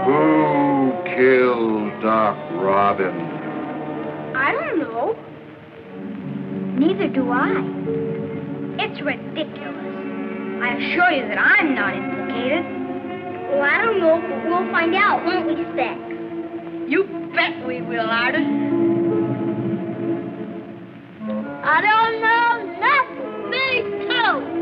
Who killed Doc Robbin? I don't know. Neither do I. It's ridiculous. I assure you that I'm not implicated. Well, I don't know, but we'll find out, won't we, Speck? You bet we will, Artie. I don't know nothing. Me too.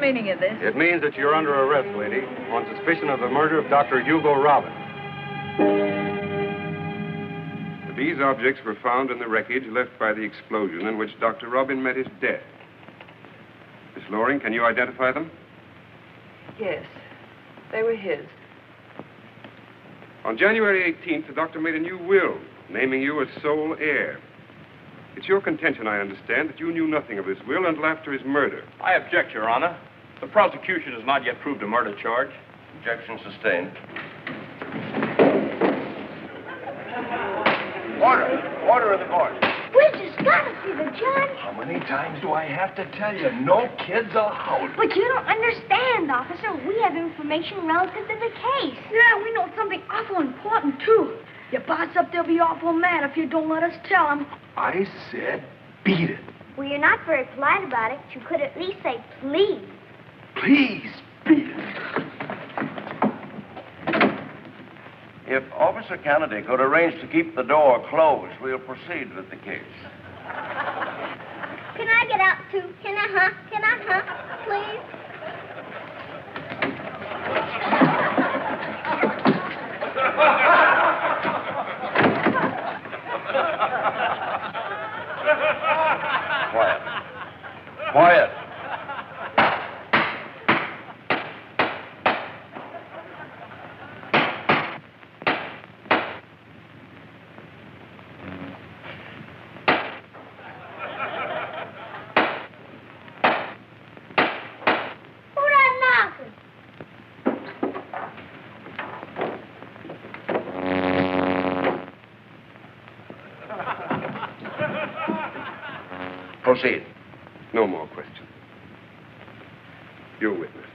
Meaning of this? It means that you're under arrest, lady, on suspicion of the murder of Dr. Hugo Robbin. These objects were found in the wreckage left by the explosion in which Dr. Robbin met his death. Miss Loring, can you identify them? Yes, they were his. On January 18th, the doctor made a new will, naming you as sole heir. It's your contention, I understand, that you knew nothing of this will until after his murder. I object, Your Honor. The prosecution has not yet proved a murder charge. Objection sustained. Order in the court. We just got to see the judge. How many times do I have to tell you? No kids allowed. But you don't understand, officer. We have information relative to the case. Yeah, we know something awful important, too. Your boss up there'll be awful mad if you don't let us tell him. I said beat it. Well, you're not very polite about it. You could at least say please. Please, beat it. If Officer Kennedy could arrange to keep the door closed, we'll proceed with the case. Can I get out, too? Can I, please? Quiet. Proceed. No more questions. Your witness.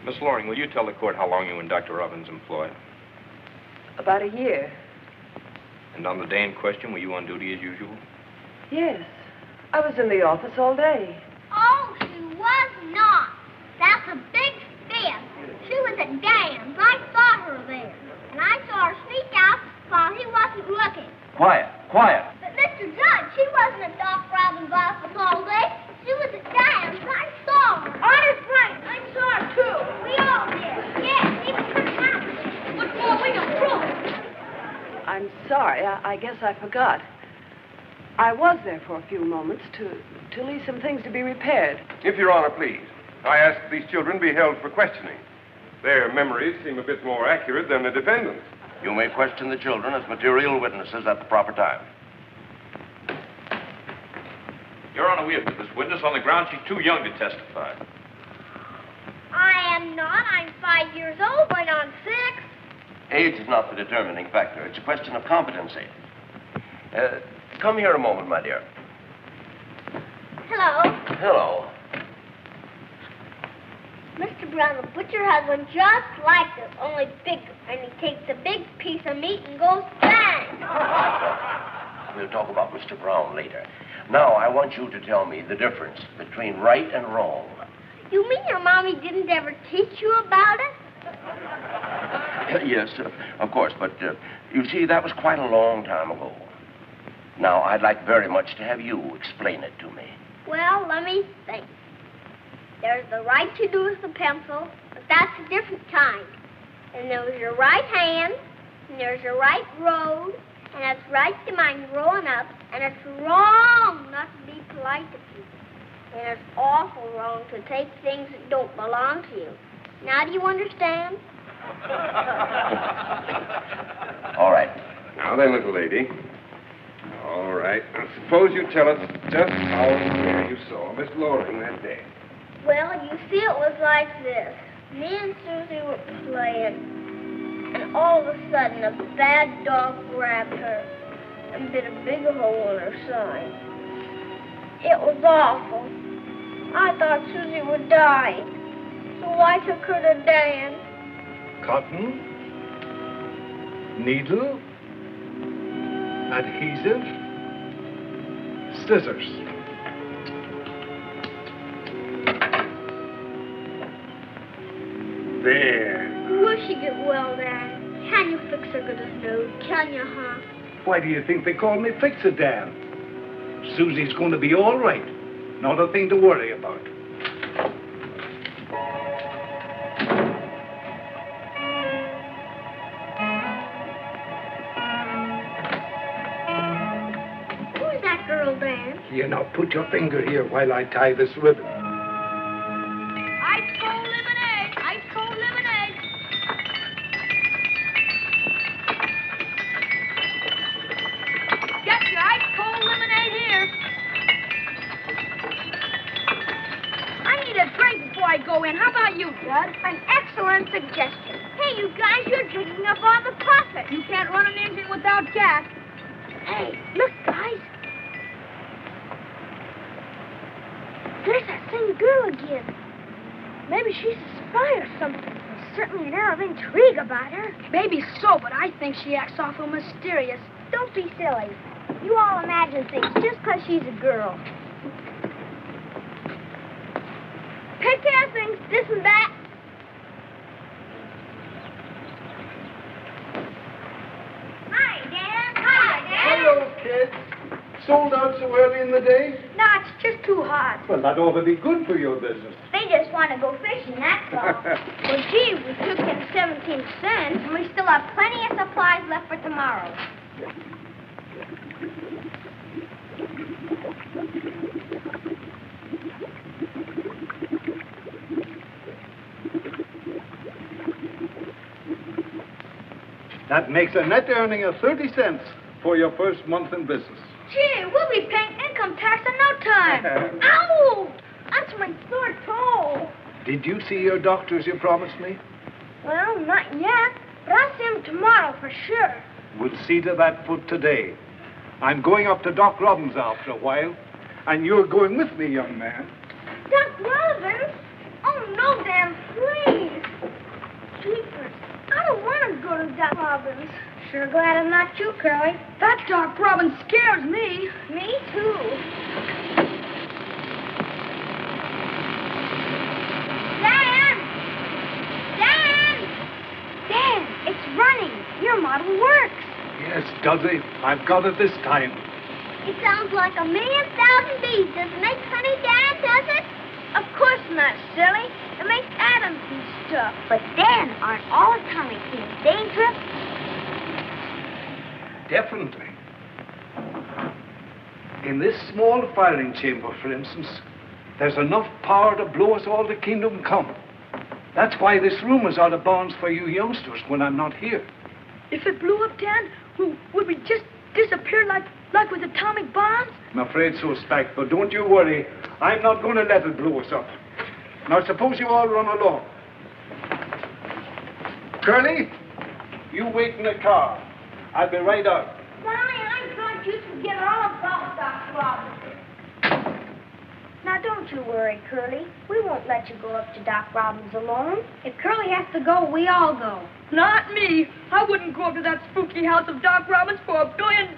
Miss Loring, will you tell the court how long you were in Dr. Robbin's employ? About a year. And on the day in question, were you on duty as usual? Yes. I was in the office all day. Oh, she was not. That's a big fib. She was at Dan's. I saw her there. And I saw her sneak out while he wasn't looking. Quiet. But, Mr. Judge, she wasn't at Doc Robbin's office all day. She was at Diane's. I saw her. Honest, Frank, I saw her, too. We all did. Yes, even her mom. What more we can prove? I'm sorry. I guess I forgot. I was there for a few moments to leave some things to be repaired. If Your Honor, please, I ask that these children be held for questioning. Their memories seem a bit more accurate than the defendant's. You may question the children as material witnesses at the proper time. Your Honor, we have put this witness on the ground she's too young to testify. I am not. I'm 5 years old, going on 6. Age is not the determining factor. It's a question of competency. Come here a moment, my dear. Hello. Hello. Mr. Brown, the butcher has one just like this, only bigger. And he takes a big piece of meat and goes bang. We'll talk about Mr. Brown later. Now, I want you to tell me the difference between right and wrong. You mean your mommy didn't ever teach you about it? Yes, of course, but you see, that was quite a long time ago. Now, I'd like very much to have you explain it to me. Well, let me think. There's the right to do with the pencil, but that's a different kind. And there's your right hand, and there's your right road, and it's right to mind growing up, and it's wrong not to be polite to people. And it's awful wrong to take things that don't belong to you. Now do you understand? All right. Now then, little lady. All right. Now, suppose you tell us just how and where you saw Miss Loring that day. Well, you see, it was like this. Me and Susie were playing, and all of a sudden, a bad dog grabbed her and bit a big hole in her side. It was awful. I thought Susie would die, so I took her to Dan. Cotton, needle, adhesive, scissors. There. Will she get well, Dan? Can you fix her good as new? Can you, huh? Why do you think they call me Fix-A-Dan? Susie's going to be all right. Not a thing to worry about. Who's that girl, Dan? Here, now, put your finger here while I tie this ribbon. Ice cold lemonade. Ice cold lemonade. Get your ice cold lemonade here. I need a drink before I go in. How about you, Judd? An excellent suggestion. Hey, you guys, you're drinking up all the profit. You can't run an engine without gas. Hey, look, guys. There's that same girl again. Maybe she's a spy or something. There's certainly an air of intrigue about her. Maybe so, but I think she acts awful mysterious. Don't be silly. You all imagine things just 'cause she's a girl. Take care of things, this and that. Hi, Dan. Hi, Dan. Hello, kids. Sold out so early in the day? No, it's just too hot. Well, that ought to be good for your business. They just want to go fishing, that's all. Well, gee, we took in 17 cents, and we still have plenty of supplies left for tomorrow. That makes a net earning of 30 cents for your first month in business. Gee, we'll be paying income tax in no time. Ow! That's my sore toe. Did you see your doctor as you promised me? Well, not yet, but I'll see him tomorrow for sure. We'll see to that foot today. I'm going up to Doc Robbin's after a while, and you're going with me, young man. Doc Robbin? Oh, no, Dan, please. Jeepers, I don't want to go to Doc Robbin's. Sure glad I'm not you, Curly. That Doc Robbin scares me. Me, too. Dan! Dan! Dan, it's running. Your model works. Yes, does it? I've got it this time. It sounds like 1,000,000 bees. Does it make honey, Dad, does it? Of course not, silly. It makes atoms and stuff. But then, aren't all atomic bees dangerous? Definitely. In this small firing chamber, for instance, there's enough power to blow us all to kingdom come. That's why this room is out of bounds for you youngsters when I'm not here. If it blew up, Dan, would we just disappear like with atomic bombs? I'm afraid so, Spike, but don't you worry. I'm not going to let it blow us up. Now, suppose you all run along. Curly, you wait in the car. I'll be right out. Mommy, I thought you'd forget all about Doc Robbin. Now, don't you worry, Curly. We won't let you go up to Doc Robbins alone. If Curly has to go, we all go. Not me. I wouldn't go up to that spooky house of Doc Robbins for $1 billion.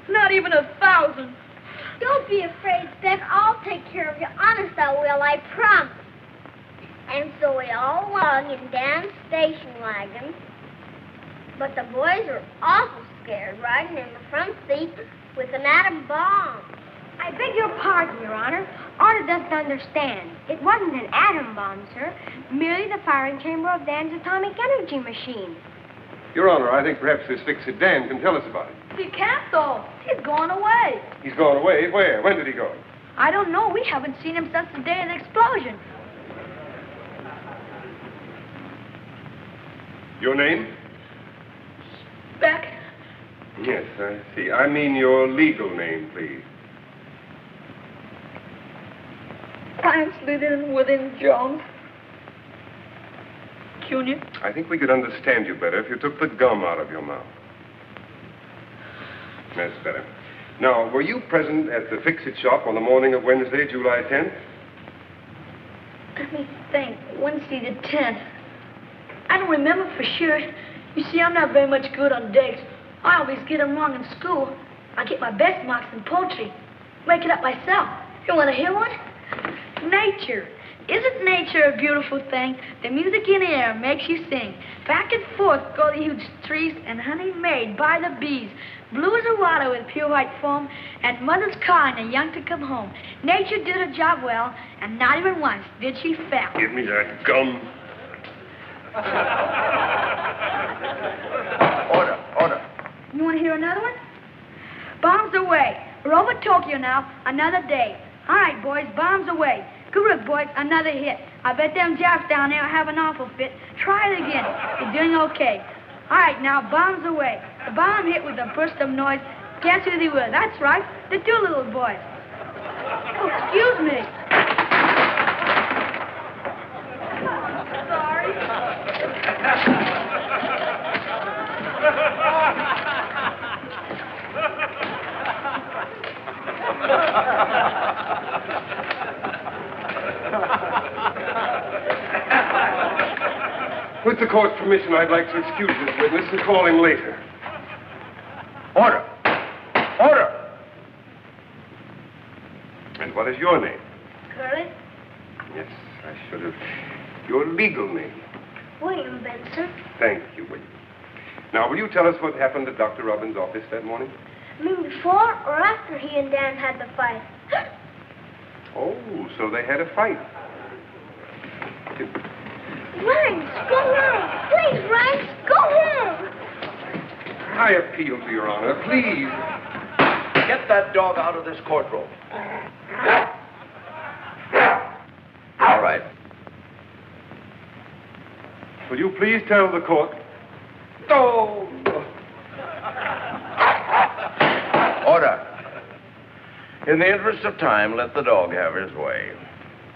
Not even 1,000. Don't be afraid, Spec. I'll take care of you. Honest, I will. I promise. And so we all along in Dan's station wagon. But the boys were awful scared riding in the front seat with an atom bomb. I beg your pardon, Your Honor. Honor doesn't understand. It wasn't an atom bomb, sir. Merely the firing chamber of Dan's atomic energy machine. Your Honor, I think perhaps this fix-it Dan can tell us about it. He can't, though. He's gone away. He's gone away? Where? When did he go? I don't know. We haven't seen him since the day of the explosion. Your name? Beck. Yes, I see. I mean your legal name, please. I'm Slithin Within Jones. Junior. I think we could understand you better if you took the gum out of your mouth. That's better. Now, were you present at the fix-it shop on the morning of Wednesday, July 10th? Let me think. Wednesday the 10th. I don't remember for sure. You see, I'm not very much good on dates. I always get them wrong in school. I get my best marks in poetry. Make it up myself. You want to hear one? Nature. Isn't nature a beautiful thing? The music in the air makes you sing. Back and forth go the huge trees, and honey made by the bees. Blue as the water with pure white foam, and mothers calling the young to come home. Nature did her job well, and not even once did she fail. Give me that gum. Order. You want to hear another one? Bombs away. We're over Tokyo now, another day. All right, boys, bombs away. Good work, boys, another hit. I bet them Japs down there have an awful fit. Try it again. You're doing okay. All right, now, bombs away. The bomb hit with a burst of noise. Guess who they were? That's right, the Doolittle boys. Oh, excuse me. Sorry. With the court's permission, I'd like to excuse this witness and call him later. Order. And what is your name? Curly? Yes, I should have. Your legal name. William Benson. Thank you, William. Now, will you tell us what happened at Dr. Robbins' office that morning? You mean before or after he and Dan had the fight? Oh, so they had a fight. Rhymes, go home. Please, Rhymes, go home. I appeal to Your Honor, please. Get that dog out of this courtroom. All right. Will you please tell the court? Oh! Order. In the interest of time, let the dog have his way.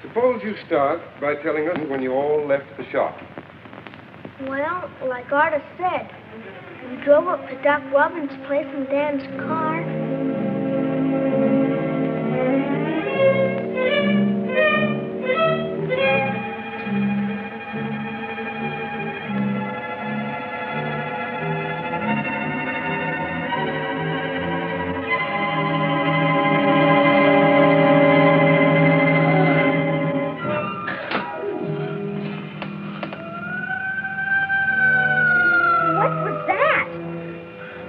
Suppose you start by telling us when you all left the shop. Well, like Artis said, we drove up to Doc Robbins' place in Dan's car.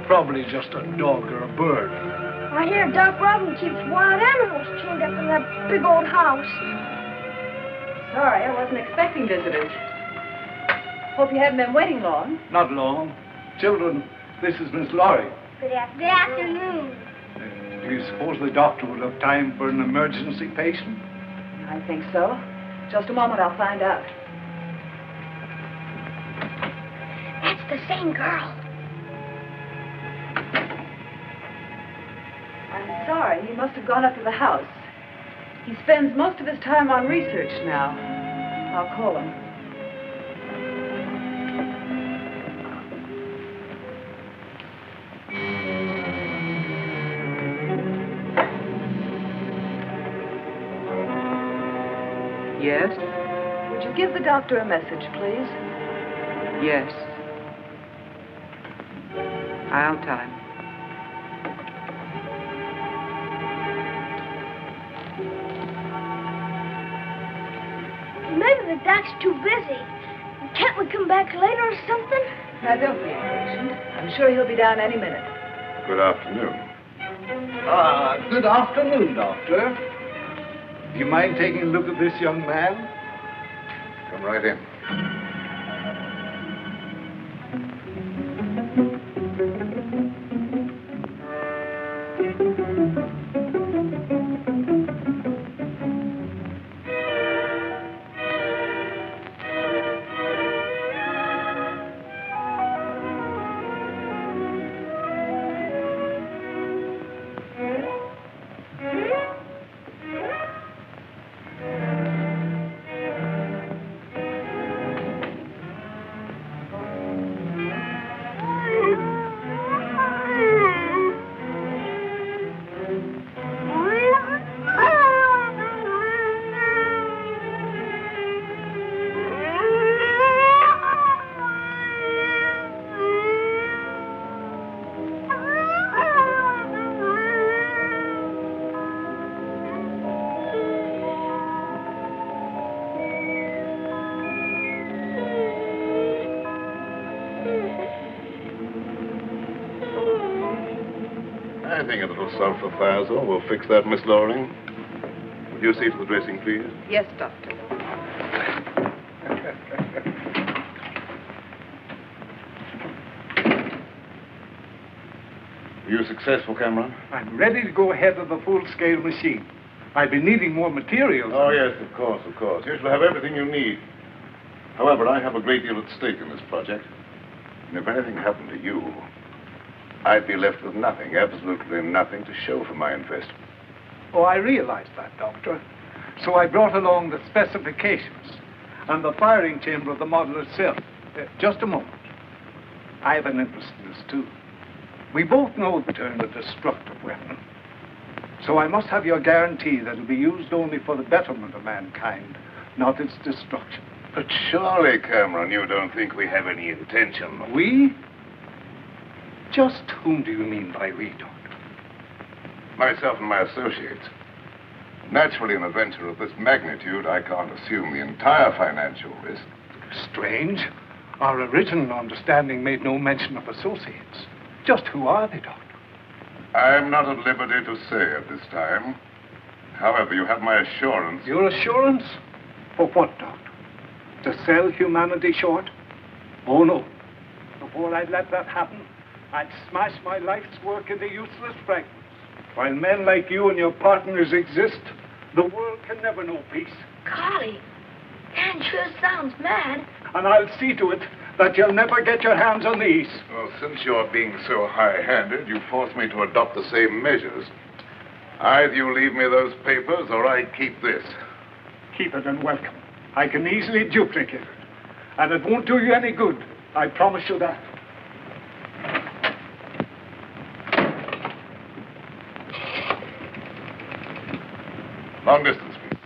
Probably just a dog or a bird. hear Doc Robbin keeps wild animals chained up in that big old house. Sorry, I wasn't expecting visitors. Hope you haven't been waiting long. Not long. Children, this is Miss Laurie. Good afternoon. Do you suppose the doctor will have time for an emergency patient? I think so. Just a moment, I'll find out. That's the same girl. I'm sorry, he must have gone up to the house. He spends most of his time on research now. I'll call him. Yes? Would you give the doctor a message, please? Yes. I'll tell him. Maybe the doc's too busy. Can't we come back later or something? Now, don't be impatient. I'm sure he'll be down any minute. Good afternoon. Good afternoon, Doctor. Do you mind taking a look at this young man? Come right in. I think a little sulfathazole will fix that, Miss Loring. Would you see to the dressing, please? Yes, Doctor. Are you successful, Cameron? I'm ready to go ahead with the full-scale machine. I've been needing more materials. Oh, yes, of course, of course. You shall have everything you need. However, I have a great deal at stake in this project. And if anything happened to you, I'd be left with nothing, absolutely nothing to show for my investment. Oh, I realize that, Doctor. So I brought along the specifications and the firing chamber of the model itself. Just a moment. I have an interest in this, too. We both know the term a destructive weapon. So I must have your guarantee that it'll be used only for the betterment of mankind, not its destruction. But surely, Cameron, you don't think we have any intention. We? Just whom do you mean by we, Doctor? Myself and my associates. Naturally, in a venture of this magnitude, I can't assume the entire financial risk. Strange. Our original understanding made no mention of associates. Just who are they, Doctor? I'm not at liberty to say at this time. However, you have my assurance. Your assurance? For what, Doctor? To sell humanity short? Oh, no. Before I'd let that happen, I'd smash my life's work into useless fragments. While men like you and your partners exist, the world can never know peace. Golly, Dan sure sounds mad. And I'll see to it that you'll never get your hands on these. Well, since you're being so high-handed, you force me to adopt the same measures. Either you leave me those papers, or I keep this. Keep it and welcome. I can easily duplicate it. And it won't do you any good. I promise you that. Long distance, please.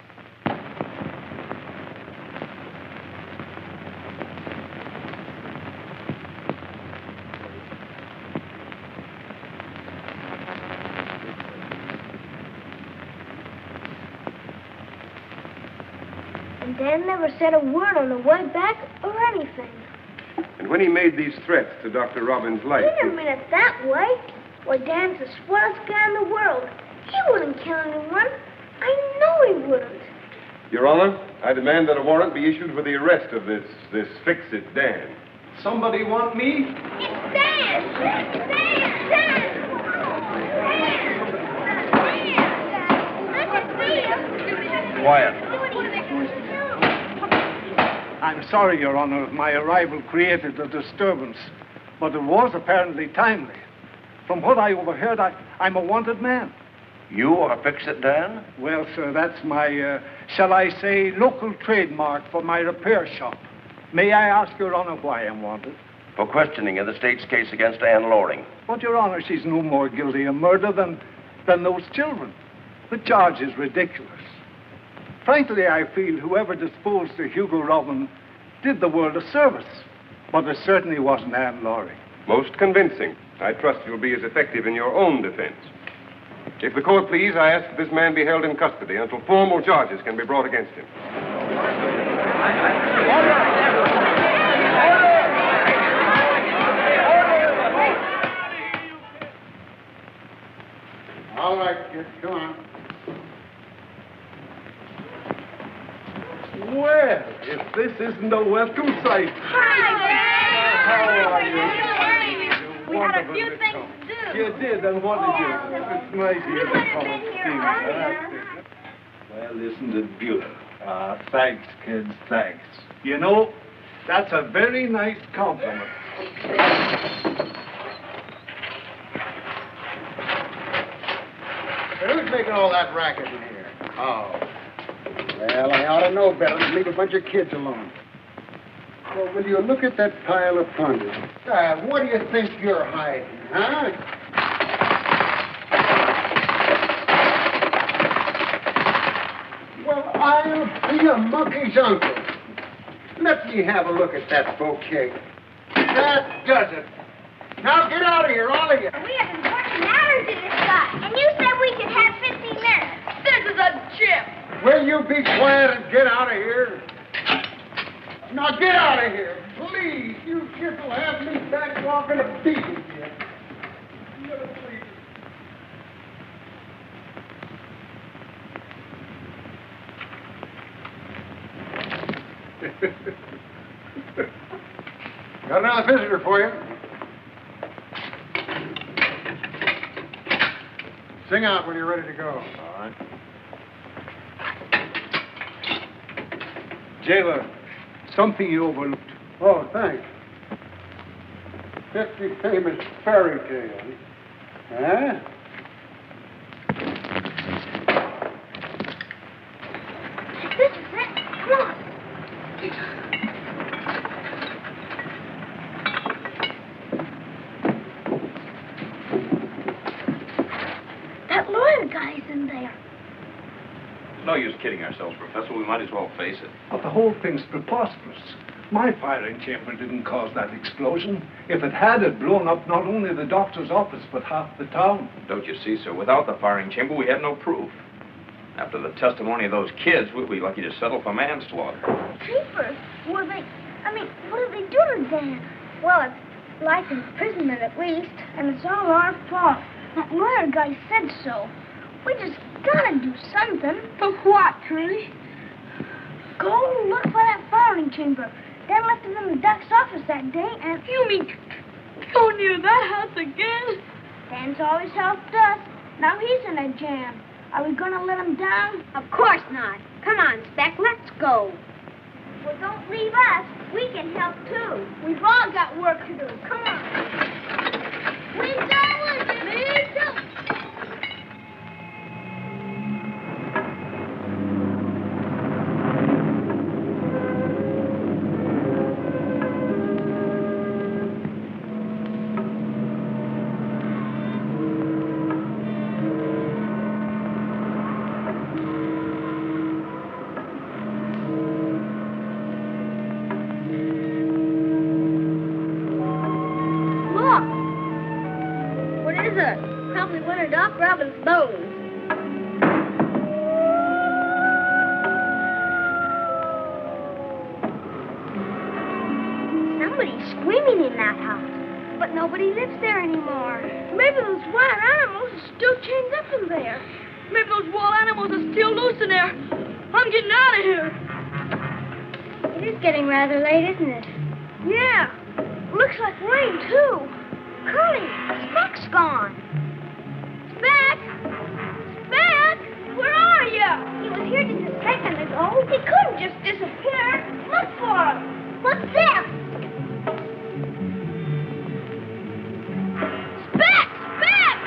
And Dan never said a word on the way back or anything. And when he made these threats to Dr. Robbin's life... He didn't mean it that way. Why, Dan's the swellest guy in the world. He wouldn't kill anyone. I know he wouldn't. Your Honor, I demand that a warrant be issued for the arrest of this fix-it Dan. Somebody want me? It's Dan! Dan! Dan! Quiet. I'm sorry, Your Honor, if my arrival created a disturbance, but it was apparently timely. From what I overheard, I'm a wanted man. You are Fix-It Dan? Well, sir, that's my, shall I say, local trademark for my repair shop. May I ask, Your Honor, why I'm wanted? For questioning in the state's case against Anne Loring. But, Your Honor, she's no more guilty of murder than those children. The charge is ridiculous. Frankly, I feel whoever disposed of Hugo Robbin did the world a service. But it certainly wasn't Anne Loring. Most convincing. I trust you'll be as effective in your own defense. If the court please, I ask that this man be held in custody until formal charges can be brought against him. All right, kids, come on. Well, if this isn't a welcome sight. Hi, How are you? We had a few things to do. You did, and what did you do? It's nice of you to come and see me. earlier. Well, isn't it beautiful? Thanks, kids, thanks. You know, that's a very nice compliment. Who's making all that racket in here? Oh. Well, I ought to know better than leave a bunch of kids alone. Well, will you look at that pile of plunder? What do you think you're hiding, huh? Well, I'll be a monkey's uncle. Let me have a look at that bouquet. That does it. Now get out of here, all of you. We have important matters to discuss, and you said we could have 15 minutes. This is a chip. Will you be quiet and get out of here? Now get out of here, please. You kids will have me back walking a beat again. Got another visitor for you. Sing out when you're ready to go. All right. Jailer, something you overlooked. Oh, thanks. 50 famous fairy tales. Huh? This is it. Come on. That lawyer guy's in there. It's no use kidding ourselves, Professor. We might as well face it. But the whole thing's preposterous. My firing chamber didn't cause that explosion. If it had, it'd blown up not only the doctor's office, but half the town. Don't you see, sir? Without the firing chamber, we have no proof. After the testimony of those kids, we'd be lucky to settle for manslaughter. Papers? What did they do to Dan? Well, it's life imprisonment at least, and it's all our fault. That lawyer guy said so. We just gotta do something. For what, Trudy? Go look for that firing chamber. Dan left it in the doc's office that day, and... You mean go near that house again? Dan's always helped us. Now he's in a jam. Are we gonna let him down? Of course not. Come on, Speck, let's go. Well, don't leave us. We can help, too. We've all got work to do. Come on. We go with it. Me too. Probably one of Doc Robbin's bones. Somebody's screaming in that house, but nobody lives there anymore. Maybe those wild animals are still chained up in there. Maybe those wild animals are still loose in there. I'm getting out of here. It is getting rather late, isn't it? Yeah. Looks like rain, too. Curly, Speck's gone. Speck! Speck! Where are you? He was here just a second ago. He couldn't just disappear. Look for him. What's this? Speck! Speck!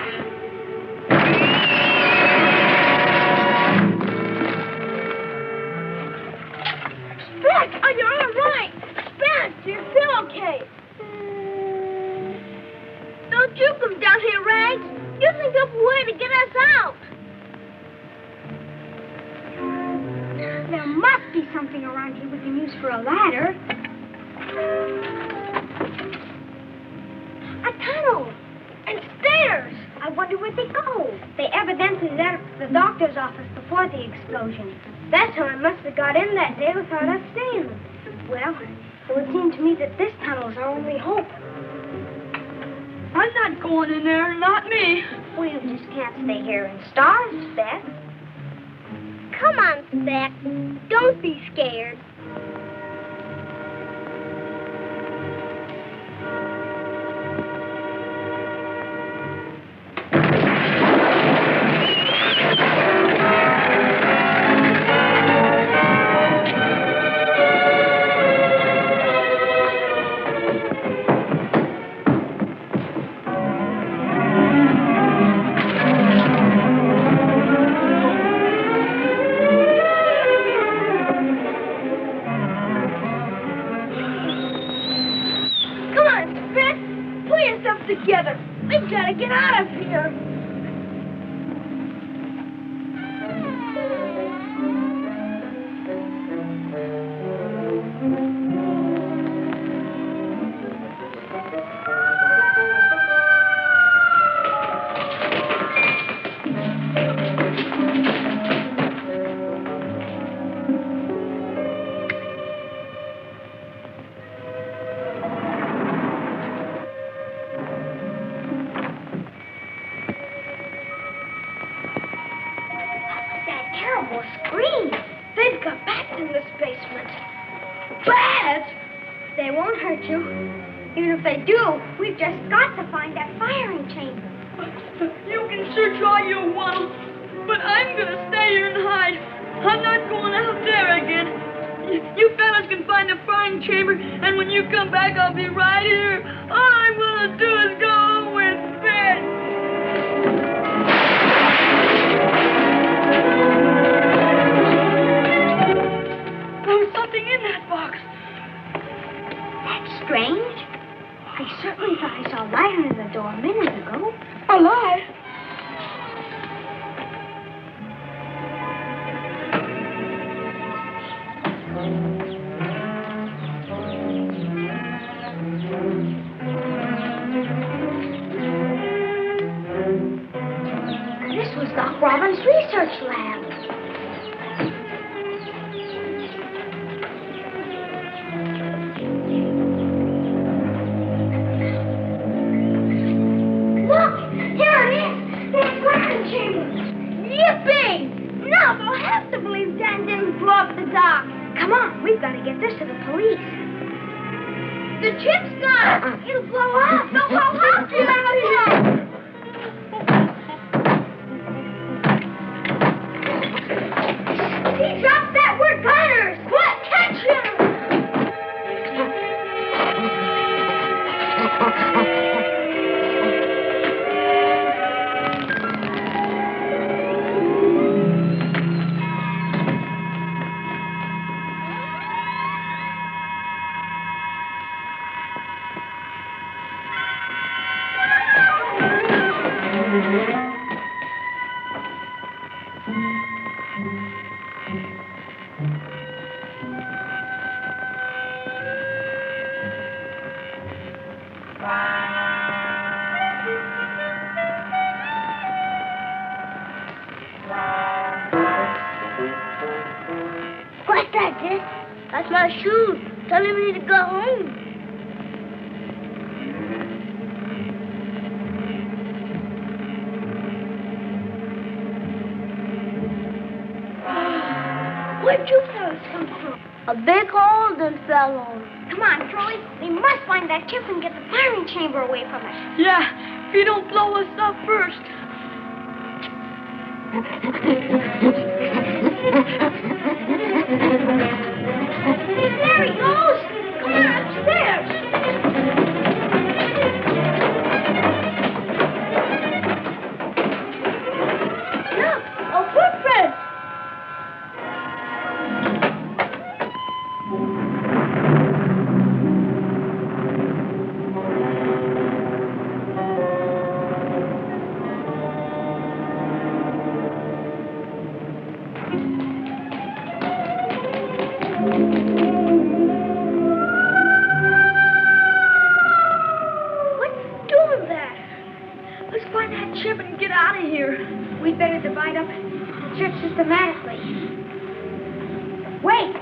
Speck, are you all right? Speck, do you feel okay? Don't you come down here, Rags. You think of a way to get us out. There must be something around here we can use for a ladder. A tunnel. And stairs. I wonder where they go. They evidently left the doctor's office before the explosion. That's how I must have got in that day without us seeing them. Well, it would seem to me that this tunnel's our only hope. I'm not going in there, not me. Well, you just can't stay here and starve, Speck. Come on, Speck. Don't be scared. Together. We've got to get out of here. Scream! They've got bats in this basement. Bats? They won't hurt you. Even if they do, we've just got to find that firing chamber. You can search all you want, but I'm going to stay here and hide. I'm not going out there again. You fellas can find the firing chamber, and when you come back, I'll be right here. All I'm going to do is go home with Fitz. In that box. That's strange. I certainly thought I saw light under the door a minute ago. A light? This was Doc Robbin's research lab. Come on, we've got to get this to the police. The chip's gone. It'll blow up. They'll blow up. Get out of here. He dropped that. We're gunners. What? Catch him. What's that, Dick? That's my shoes. Telling me to go home. Where'd you fellas come from? A big hole done fell on. Come on, Troy. We must find that chip and get the firing chamber away from it. Yeah, if you don't blow us up first. There he goes. Come on upstairs. Look, a footprint. Let's find that chip and get out of here. We'd better divide up and search systematically. Wait!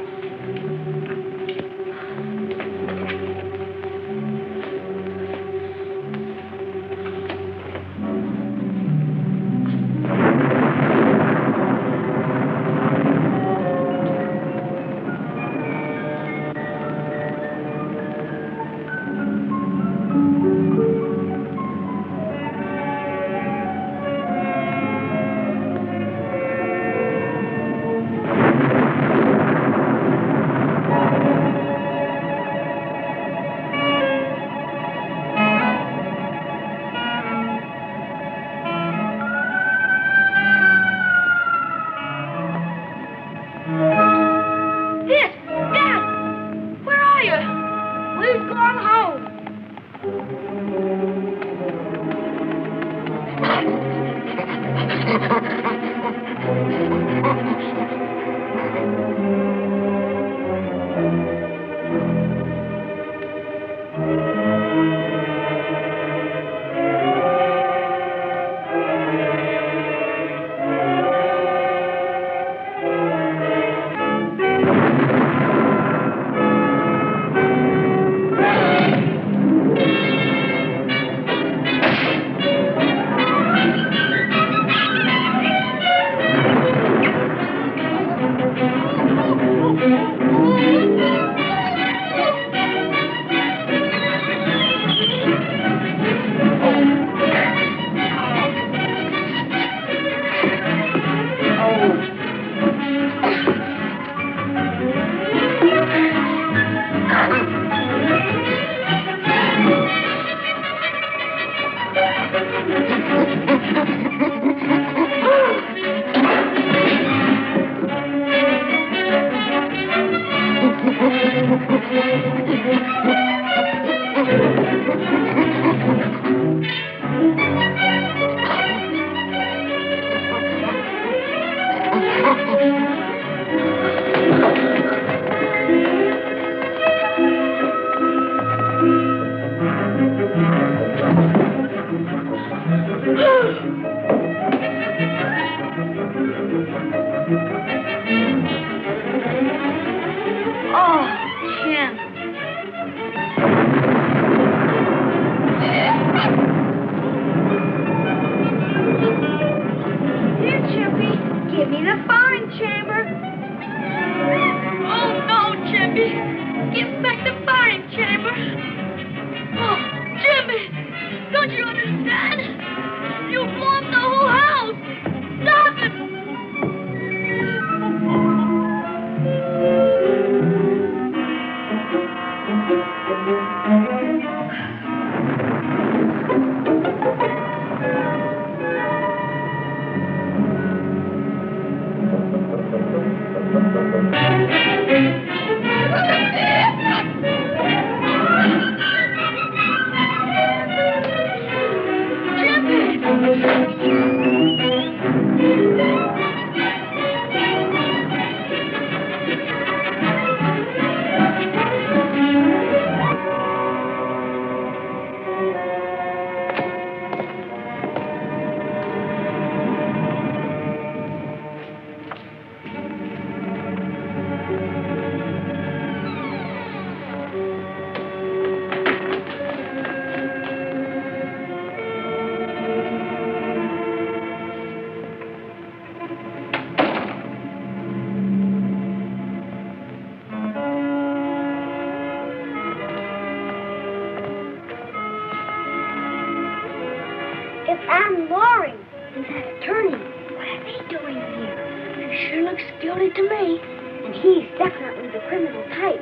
looks guilty to me. And he's definitely the criminal type.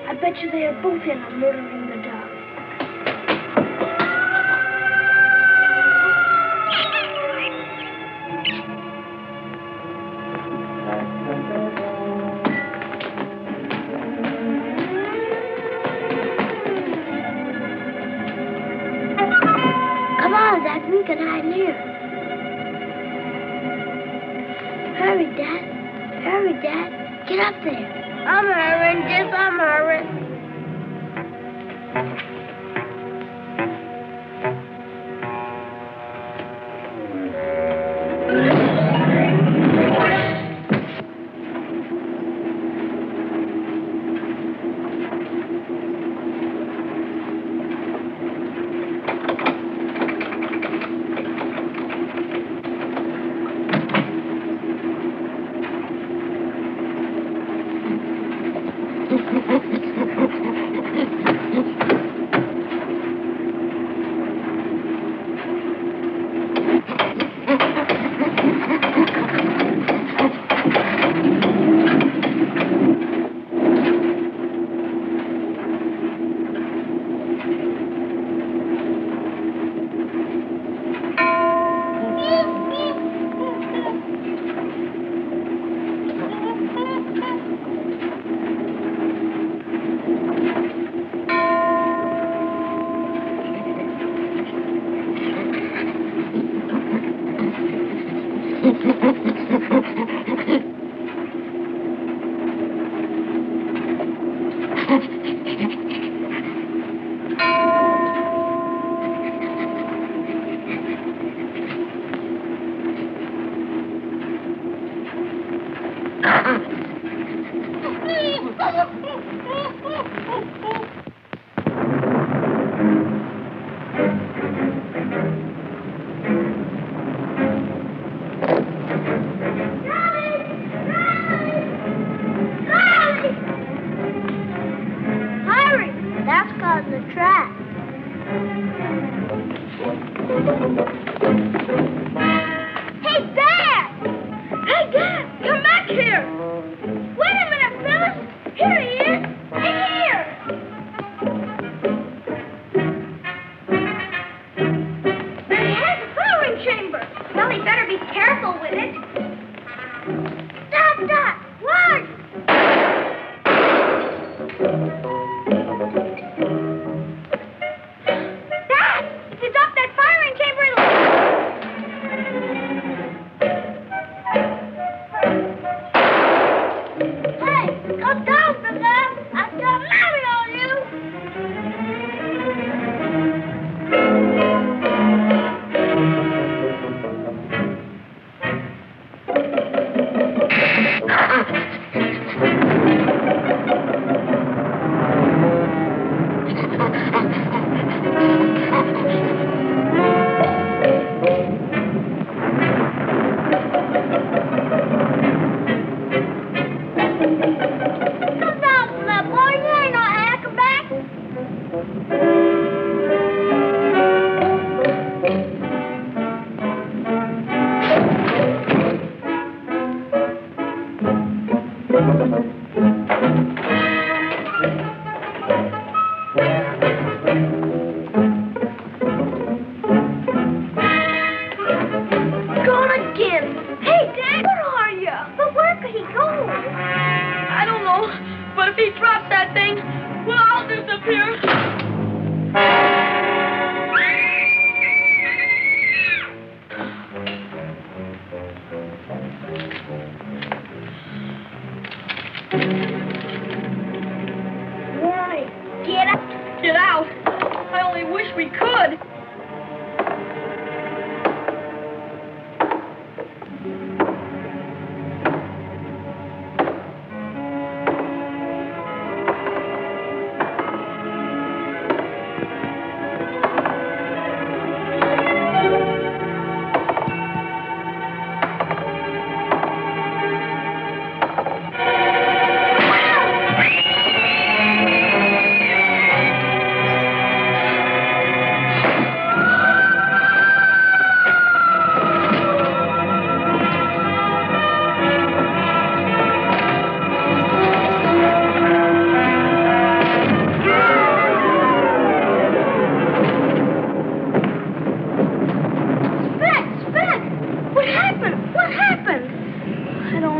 I bet you they are both in on murdering the dog. Come on, Zach, we can hide here. Hurry, Dad. Hurry, Dad. Get up there. I'm hurrying, Jess, I'm hurrying.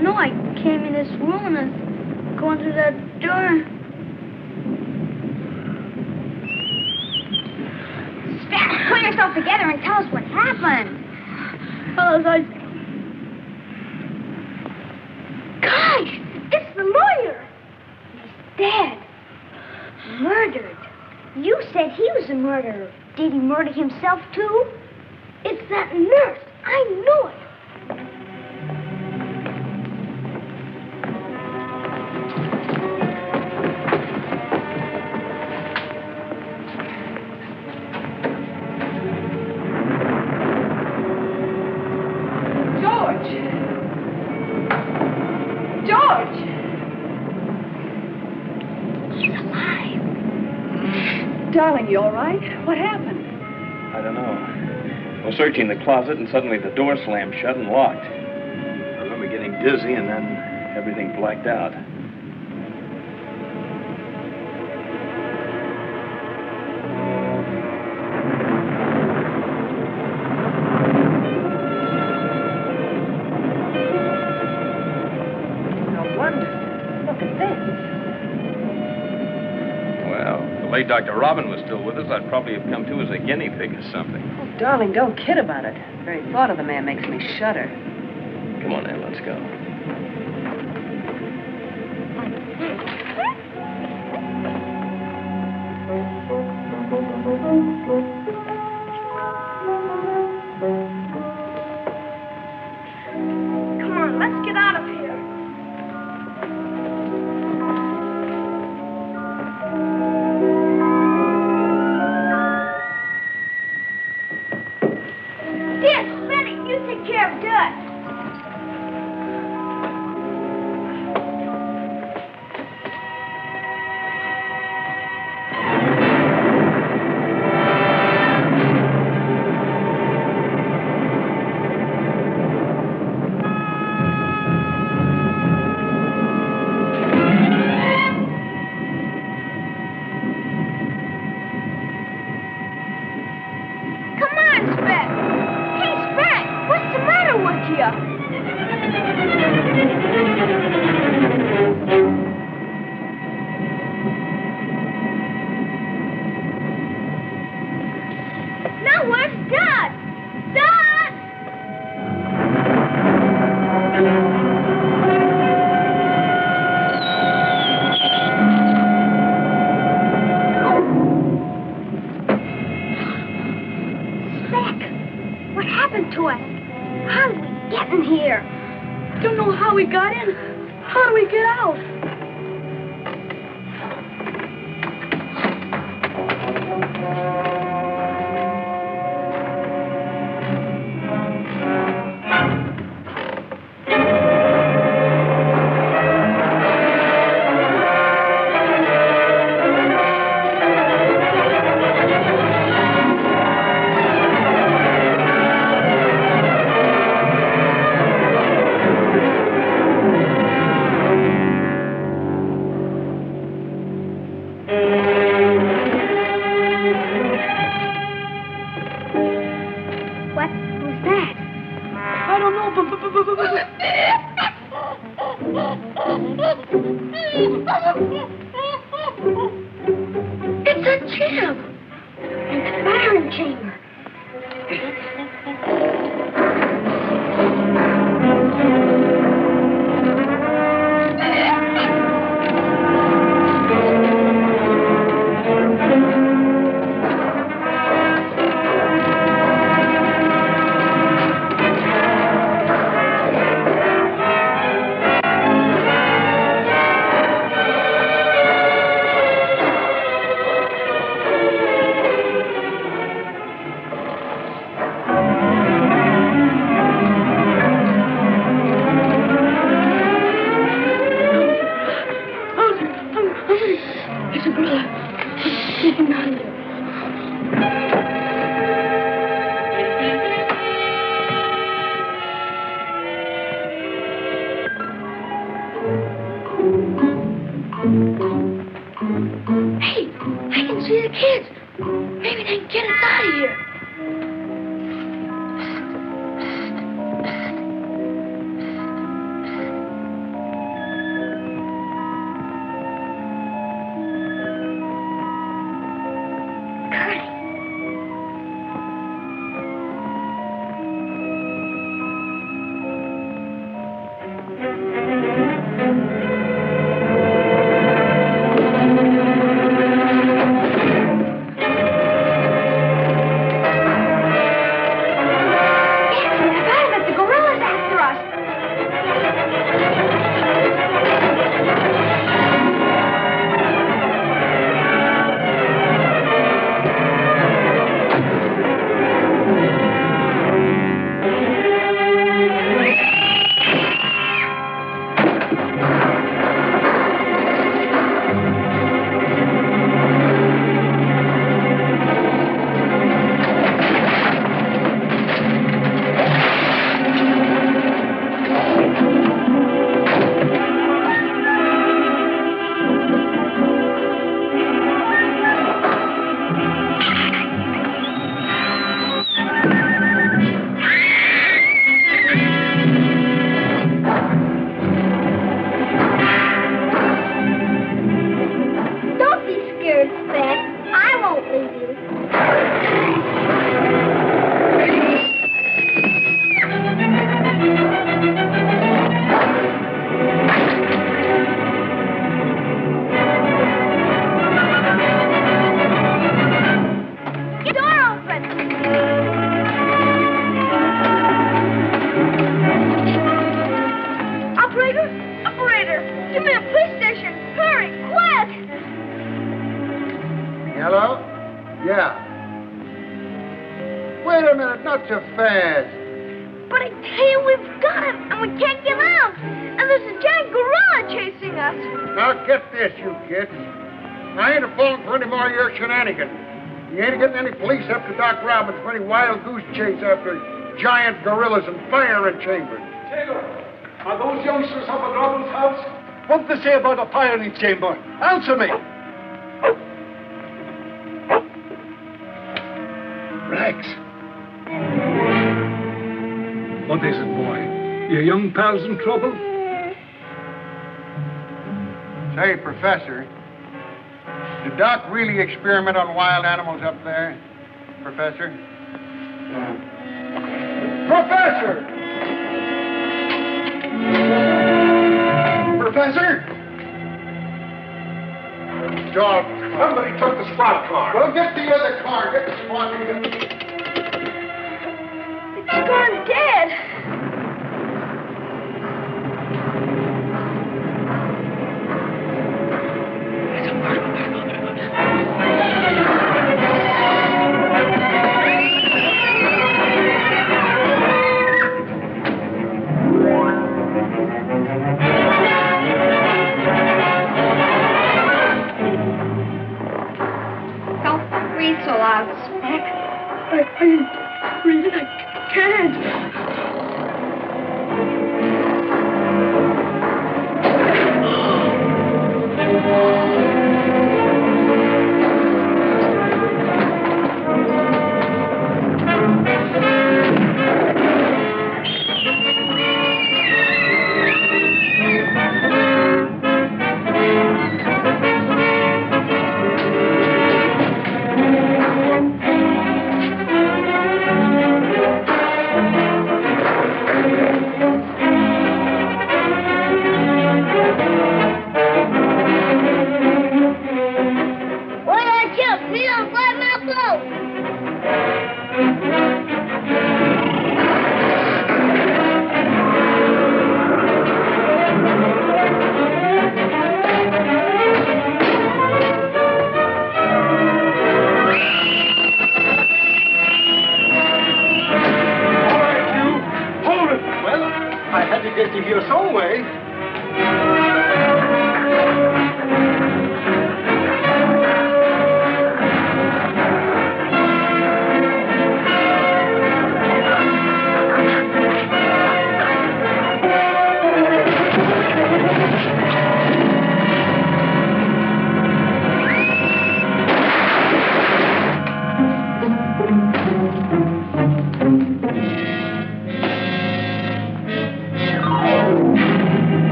don't know. I came in this room and I was going through that door. Spence, pull yourself together and tell us what happened. Fellas, Gosh, it's the lawyer. He's dead. Murdered. You said he was a murderer. Did he murder himself, too? It's that nurse. I knew it. Darling, you all right? What happened? I don't know. I was searching the closet, and suddenly the door slammed shut and locked. I remember getting dizzy, and then everything blacked out. No wonder. Look at this. Late Dr. Robbin was still with us, I'd probably have come to as a guinea pig or something. Oh, darling, don't kid about it. The very thought of the man makes me shudder. Come on, Ann, let's go. Come on, let's get out of here. It's a jam in the firing chamber. not so fast. But I tell you, we've got him, and we can't give out. And there's a giant gorilla chasing us. Now get this, you kids. I ain't falling for any more of your shenanigans. You ain't getting any police after Doc Robbins for any wild goose chase after giant gorillas and firing chambers. Taylor, are those youngsters up at Robbins' house? What did they say about a firing chamber? Answer me. Rex. What is it, boy? Your young pal's in trouble? Say, Professor, did Doc really experiment on wild animals up there? Professor? Professor! Professor? Dog. Somebody took the squad car. Well, get the other car. Get the squad car. It's gone dead. Don't breathe so loud, Speck. I ain't breathing. I can't. I had to get you here some way.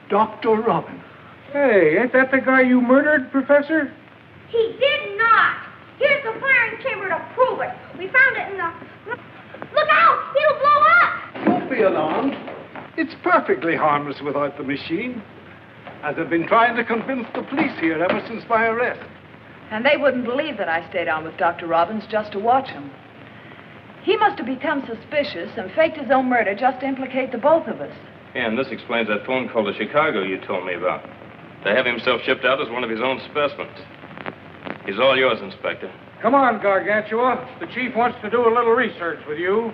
Dr. Robbin. Hey, ain't that the guy you murdered, Professor? He did not. Here's the firing chamber to prove it. We found it in the... Look out! It'll blow up! Don't be alarmed. It's perfectly harmless without the machine. As I've been trying to convince the police here ever since my arrest. And they wouldn't believe that I stayed on with Dr. Robbins just to watch him. He must have become suspicious and faked his own murder just to implicate the both of us. Yeah, and this explains that phone call to Chicago you told me about. To have himself shipped out as one of his own specimens. He's all yours, Inspector. Come on, Gargantua. The chief wants to do a little research with you.